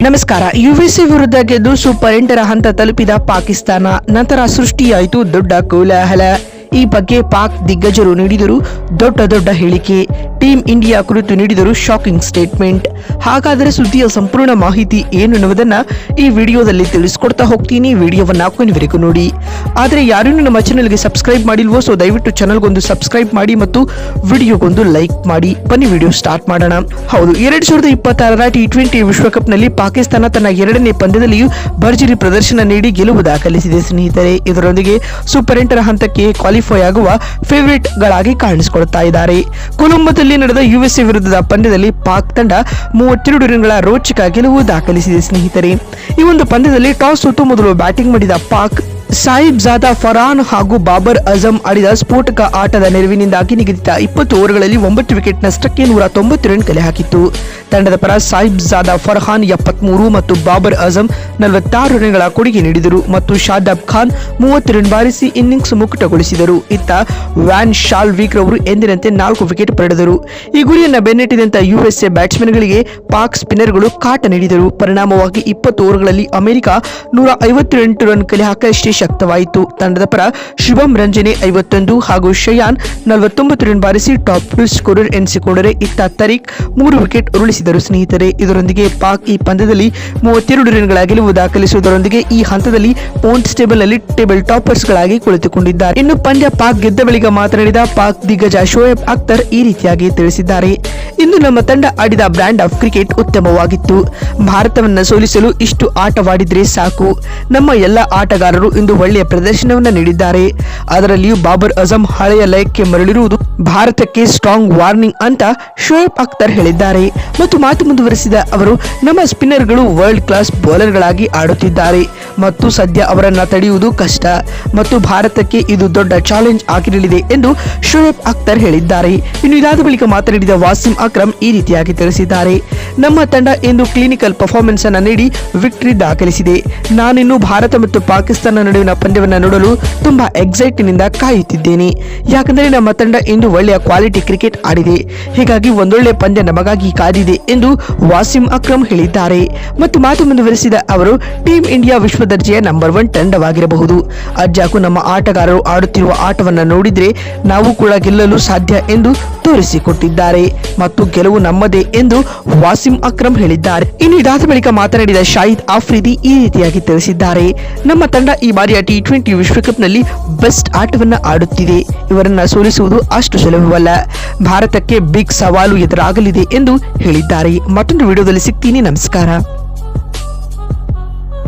ನಮಸ್ಕಾರ. ಯುಎಸ್ಎ ವಿರುದ್ಧ ಗೆದ್ದು ಸೂಪರ್ 8ರ ಹಂತ ತಲುಪಿದ ಪಾಕಿಸ್ತಾನ. ನಂತರ ಸೃಷ್ಟಿಯಾಯಿತು ದೊಡ್ಡ ಕೋಲಾಹಲ. ಈ ಬಗ್ಗೆ ಪಾಕ್ ದಿಗ್ಗಜರು ನೀಡಿದರು ದೊಡ್ಡ ಹೇಳಿಕೆ. ಟೀಮ್ ಇಂಡಿಯಾ ಕುರಿತು ನೀಡಿದರು ಶಾಕಿಂಗ್ ಸ್ಟೇಟ್ಮೆಂಟ್. ಹಾಗಾದರೆ ಸುದ್ದಿಯ ಸಂಪೂರ್ಣ ಮಾಹಿತಿ ಏನು ಅನ್ನುವುದನ್ನ ಈ ವಿಡಿಯೋದಲ್ಲಿ ತಿಳಿಸ್ಕೊಡ್ತಾ ಹೋಗ್ತೀನಿ. ವಿಡಿಯೋವನ್ನ ಕೊನೆವರೆಗೂ ನೋಡಿ. ಆದರೆ ಯಾರೂ ನಮ್ಮ ಚಾನೆಲ್ಗೆ ಸಬ್ಸ್ಕ್ರೈಬ್ ಮಾಡಿಲ್ವೋ, ಸೊ ದಯವಿಟ್ಟು ಚಾನೆಲ್ಗೊಂದು ಸಬ್ಸ್ಕ್ರೈಬ್ ಮಾಡಿ ಮತ್ತು ವಿಡಿಯೋಗೊಂದು ಲೈಕ್ ಮಾಡಿ. ಬನ್ನಿ ವಿಡಿಯೋ ಸ್ಟಾರ್ಟ್ ಮಾಡೋಣ. ಹೌದು, 2026ರ T20 ವಿಶ್ವಕಪ್ನಲ್ಲಿ ಪಾಕಿಸ್ತಾನ ತನ್ನ ಎರಡನೇ ಪಂದ್ಯದಲ್ಲಿಯೂ ಭರ್ಜರಿ ಪ್ರದರ್ಶನ ನೀಡಿ ಗೆಲುವು ದಾಖಲಿಸಿದೆ ಸ್ನೇಹಿತರೆ. ಇದರೊಂದಿಗೆ ಸೂಪರ್ 8ರ ಹಂತಕ್ಕೆ ಕ್ವಾಲಿಫೈ ಆಗುವ ಫೇವರಿಟ್ ಗಳಾಗಿ ಕಾಣಿಸಿಕೊಳ್ತಾ ಇದ್ದಾರೆ. ಕೊಲಂಬೋದಲ್ಲಿ ನಡೆದ ಯುಎಸ್ಎ ವಿರುದ್ಧದ ಪಂದ್ಯದಲ್ಲಿ ಪಾಕ್ ತಂಡ 32 ರನ್ಗಳ ರೋಚಕ ಗೆಲುವು ದಾಖಲಿಸಿದೆ ಸ್ನೇಹಿತರೆ. ಈ ಒಂದು ಪಂದ್ಯದಲ್ಲಿ ಟಾಸ್ ಸೋತು ಮೊದಲು ಬ್ಯಾಟಿಂಗ್ ಮಾಡಿದ ಪಾಕ್ ಸಾಹಿಬ್ ಜಾದಾ ಫರ್ಹಾನ್ ಹಾಗೂ ಬಾಬರ್ ಅಜಂ ಆಡಿದ ಸ್ಫೋಟಕ ಆಟದ ನೆರವಿನಿಂದಾಗಿ ನಿಗದಿತ 20 ಓವರ್ಗಳಲ್ಲಿ 9 ವಿಕೆಟ್ ನಷ್ಟಕ್ಕೆ 190 ರನ್ ಕಲೆ ಹಾಕಿತ್ತು. ತಂಡದ ಪರ ಸಾಹಿಬ್ ಜಾದಾ ಫರ್ಹಾನ್ 73 ಮತ್ತು ಬಾಬರ್ ಅಜಂ 46 ರನ್ಗಳ ಕೊಡುಗೆ ನೀಡಿದರು ಮತ್ತು ಶಾದಾಬ್ ಖಾನ್ 30 ರನ್ ಬಾರಿಸಿ ಇನ್ನಿಂಗ್ಸ್ ಮುಕ್ತಗೊಳಿಸಿದರು. ಇತ್ತ ವ್ಯಾನ್ ಶಾಲ್ವೀಕ್ ರವರು ಎಂದಿನಂತೆ 4 ವಿಕೆಟ್ ಪಡೆದರು. ಈ ಗುರಿಯನ್ನು ಬೆನ್ನಟ್ಟಿದಂತ ಯುಎಸ್ಎ ಬ್ಯಾಟ್ಸ್ಮನ್ಗಳಿಗೆ ಪಾಕ್ ಸ್ಪಿನ್ನರ್ಗಳು ಕಾಟ ನೀಡಿದರು. ಪರಿಣಾಮವಾಗಿ 20 ಓವರ್ಗಳಲ್ಲಿ ಅಮೆರಿಕ 158 ರನ್ ಕಲೆ ಹಾಕಷ್ಟೇ ಶಕ್ತವಾಯಿತು. ತಂಡದ ಪರ ಶುಭಂ ರಂಜನೆ 51 ಹಾಗೂ ಶಯಾನ್ 49 ರನ್ ಬಾರಿಸಿ ಟಾಪ್ ಸ್ಕೋರರ್ ಎನಿಸಿಕೊಂಡರೆ, ಇತ್ತ ತರೀಕ್ 3 ವಿಕೆಟ್ ಉರುಳಿಸಿದರು ಸ್ನೇಹಿತರೆ. ಇದರೊಂದಿಗೆ ಪಾಕ್ ಈ ಪಂದ್ಯದಲ್ಲಿ 32 ರನ್ಗಳ ಗೆಲುವು ದಾಖಲಿಸುವುದರೊಂದಿಗೆ ಈ ಹಂತದಲ್ಲಿ ಪಾಯಿಂಟ್ಸ್ ಟೇಬಲ್ ನಲ್ಲಿ ಟೇಬಲ್ ಟಾಪರ್ಸ್ ಗಳಾಗಿ ಕುಳಿತುಕೊಂಡಿದ್ದಾರೆ. ಇನ್ನು ಪಂದ್ಯ ಪಾಕ್ ಗೆದ್ದ ಬಳಿಕ ಮಾತನಾಡಿದ ಪಾಕ್ ದಿಗ್ಗಜ ಶೋಯಬ್ ಅಖ್ತರ್ ಈ ರೀತಿಯಾಗಿ ತಿಳಿಸಿದ್ದಾರೆ. ಇಂದು ನಮ್ಮ ತಂಡ ಆಡಿದ ಬ್ರ್ಯಾಂಡ್ ಆಫ್ ಕ್ರಿಕೆಟ್ ಉತ್ತಮವಾಗಿತ್ತು. ಭಾರತವನ್ನ ಸೋಲಿಸಲು ಇಷ್ಟು ಆಟವಾಡಿದ್ರೆ ಸಾಕು. ನಮ್ಮ ಎಲ್ಲ ಆಟಗಾರರು ಇಂದು ಒಳ್ಳೆಯ ಪ್ರದರ್ಶನವನ್ನು ನೀಡಿದ್ದಾರೆ. ಅದರಲ್ಲಿಯೂ ಬಾಬರ್ ಅಜಂ ಹಳೆಯ ಲಯಕ್ಕೆ ಮರಳಿರುವುದು ಭಾರತಕ್ಕೆ ಸ್ಟ್ರಾಂಗ್ ವಾರ್ನಿಂಗ್ ಅಂತ ಶೋಯಬ್ ಅಖ್ತರ್ ಹೇಳಿದ್ದಾರೆ. ಮತ್ತು ಮಾತು ಮುಂದುವರೆಸಿದ ಅವರು, ನಮ್ಮ ಸ್ಪಿನ್ನರ್ಗಳು ವರ್ಲ್ಡ್ ಕ್ಲಾಸ್ ಬೌಲರ್ಗಳಾಗಿ ಆಡುತ್ತಿದ್ದಾರೆ ಮತ್ತು ಸದ್ಯ ಅವರನ್ನ ತಡೆಯುವುದು ಕಷ್ಟ ಮತ್ತು ಭಾರತಕ್ಕೆ ಇದು ದೊಡ್ಡ ಚಾಲೆಂಜ್ ಆಗಿರಲಿದೆ ಎಂದು ಶೋಯಬ್ ಅಖ್ತರ್ ಹೇಳಿದ್ದಾರೆ. ಇನ್ನು ಇದಾದ ಬಳಿಕ ಮಾತನಾಡಿದ ವಾಸಿಂ ಅಕ್ರಮ್ ಈ ರೀತಿಯಾಗಿ ತಿಳಿಸಿದ್ದಾರೆ. ನಮ್ಮ ತಂಡ ಇಂದು ಕ್ಲಿನಿಕಲ್ ಪರ್ಫಾರ್ಮೆನ್ಸ್ ಅನ್ನು ನೀಡಿ ವಿಕ್ಟರಿ ದಾಖಲಿಸಿದೆ. ನಾನಿನ್ನು ಭಾರತ ಮತ್ತು ಪಾಕಿಸ್ತಾನ ನಡುವಿನ ಪಂದ್ಯವನ್ನು ನೋಡಲು ತುಂಬಾ ಎಕ್ಸೈಟ್ ನಿಂದ ಕಾಯುತ್ತಿದ್ದೇನೆ. ಯಾಕಂದರೆ ನಮ್ಮ ತಂಡ ಇಂದು ಒಳ್ಳೆಯ ಕ್ವಾಲಿಟಿ ಕ್ರಿಕೆಟ್ ಆಡಿದೆ. ಹೀಗಾಗಿ ಒಂದೊಳ್ಳೆ ಪಂದ್ಯ ನಮಗಾಗಿ ಕಾದಿದೆ ಎಂದು ವಾಸಿಂ ಅಕ್ರಮ್ ಹೇಳಿದ್ದಾರೆ. ಮತ್ತು ಮಾತು ಮುಂದುವರೆಸಿದ ಅವರು, ಟೀಮ್ ಇಂಡಿಯಾ ವಿಶ್ವ ದರ್ಜೆಯ ನಂಬರ್ 1 ತಂಡವಾಗಿರಬಹುದು. ಅಜ್ಜಾಕು ನಮ್ಮ ಆಟಗಾರರು ಆಡುತ್ತಿರುವ ಆಟವನ್ನು ನೋಡಿದ್ರೆ ನಾವು ಕೂಡ ಗೆಲ್ಲಲು ಸಾಧ್ಯ ಎಂದು ತೋರಿಸಿಕೊಟ್ಟಿದ್ದಾರೆ ಮತ್ತು ಗೆಲುವು ನಮ್ಮದೇ ಎಂದು ವಾಸಿಂ ಅಕ್ರಮ್ ಹೇಳಿದ್ದಾರೆ. ಇನ್ನು ಇದಾದ ಬಳಿಕ ಮಾತನಾಡಿದ ಶಾಹಿದ್ ಆಫ್ರಿದಿ ಈ ರೀತಿಯಾಗಿ ತಿಳಿಸಿದ್ದಾರೆ. ನಮ್ಮ ತಂಡ ಈ ಬಾರಿಯ T20 ವಿಶ್ವಕಪ್ನಲ್ಲಿ ಬೆಸ್ಟ್ ಆಟವನ್ನ ಆಡುತ್ತಿದೆ. ಇವರನ್ನ ಸೋಲಿಸುವುದು ಅಷ್ಟು ಸುಲಭವಲ್ಲ. ಭಾರತಕ್ಕೆ ಬಿಗ್ ಸವಾಲು ಎದುರಾಗಲಿದೆ ಎಂದು ಹೇಳಿದ್ದಾರೆ. ಮತ್ತೊಂದು ವಿಡಿಯೋದಲ್ಲಿ ಸಿಗ್ತೀನಿ. ನಮಸ್ಕಾರ.